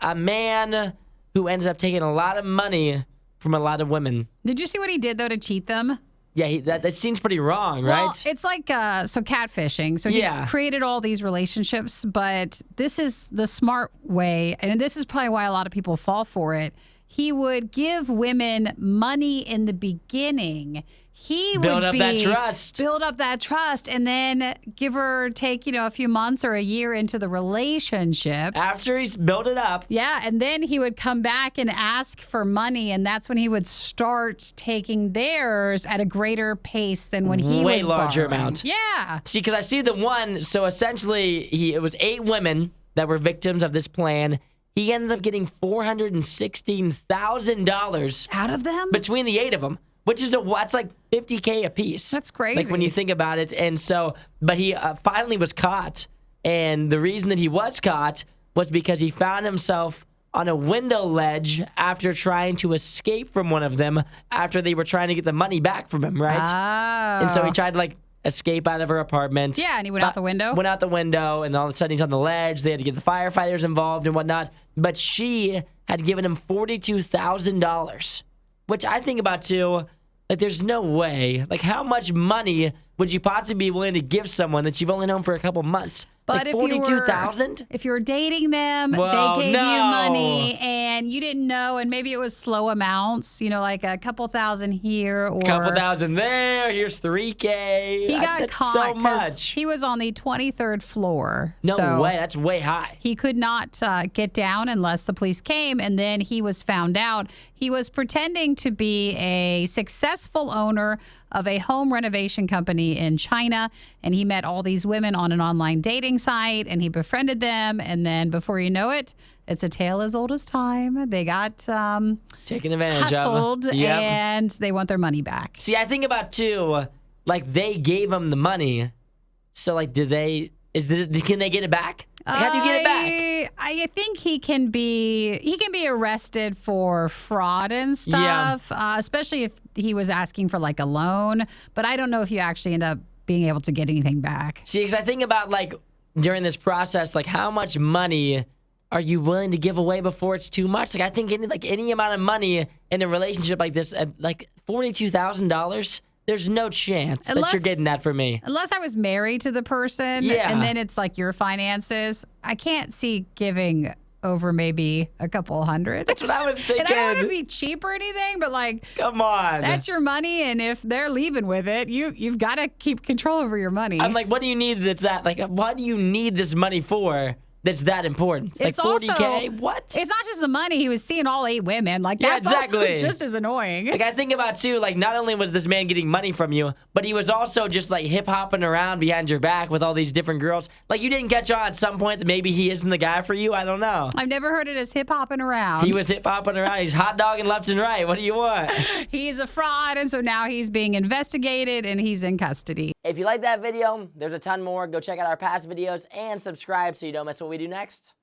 a man who ended up taking a lot of money from a lot of women. Did you see what he did, though, to cheat them? Yeah, that seems pretty wrong, right? Well, it's like, catfishing. So he created all these relationships, but this is the smart way, and this is probably why a lot of people fall for it. He would give women money in the beginning. He would build up that trust, and then give or take, a few months or a year into the relationship. After he's built it up. Yeah, and then he would come back and ask for money, and that's when he would start taking theirs at a greater pace than when he was way larger borrowing. amount. Yeah. See, because I see the one, so essentially it was 8 women that were victims of this plan. He ended up getting $416,000 out of them between the 8 of them, which is that's like $50K a piece. That's crazy. Like when you think about it. And so, but he finally was caught, and the reason that he was caught was because he found himself on a window ledge after trying to escape from one of them after they were trying to get the money back from him, right? Oh. And so he tried to escape out of her apartment. Yeah, and he went out the window. Went out the window, and all of a sudden he's on the ledge. They had to get the firefighters involved and whatnot. But she had given him $42,000, which I think about too. There's no way. How much money would you possibly be willing to give someone that you've only known for a couple months? But if $42,000? If you were dating them, they gave you money and you didn't know, and maybe it was slow amounts, like a couple thousand here or couple thousand there. Here's $3K. He got caught so much. He was on the 23rd floor. No way. That's way high. He could not get down unless the police came, and then he was found out. He was pretending to be a successful owner of a home renovation company in China, and he met all these women on an online dating site, and he befriended them, and then before you know it, it's a tale as old as time. They got taken advantage hustled, of. Yep. and they want their money back. See, I think about too, they gave him the money, so can they get it back? How do you get it back? I think he can be arrested for fraud and stuff, especially if he was asking for a loan. But I don't know if you actually end up being able to get anything back. See, because I think about during this process, how much money are you willing to give away before it's too much? I think any amount of money in a relationship like this, $42,000. There's no chance that you're getting that for me. Unless I was married to the person, and then it's your finances. I can't see giving over maybe a couple hundred. That's what I was thinking. And I don't want to be cheap or anything, but come on, that's your money, and if they're leaving with it, you've got to keep control over your money. I'm what do you need that's that? What do you need this money for? That's that important. It's $40K? What? It's not just the money. He was seeing all 8 women. That's also just as annoying. I think about, too, not only was this man getting money from you, but he was also just, hip-hopping around behind your back with all these different girls. You didn't catch on at some point that maybe he isn't the guy for you? I don't know. I've never heard it as hip-hopping around. He was hip-hopping around. He's hot-dogging left and right. What do you want? He's a fraud, and so now he's being investigated, and he's in custody. If you like that video, there's a ton more. Go check out our past videos and subscribe so you don't miss what we do next.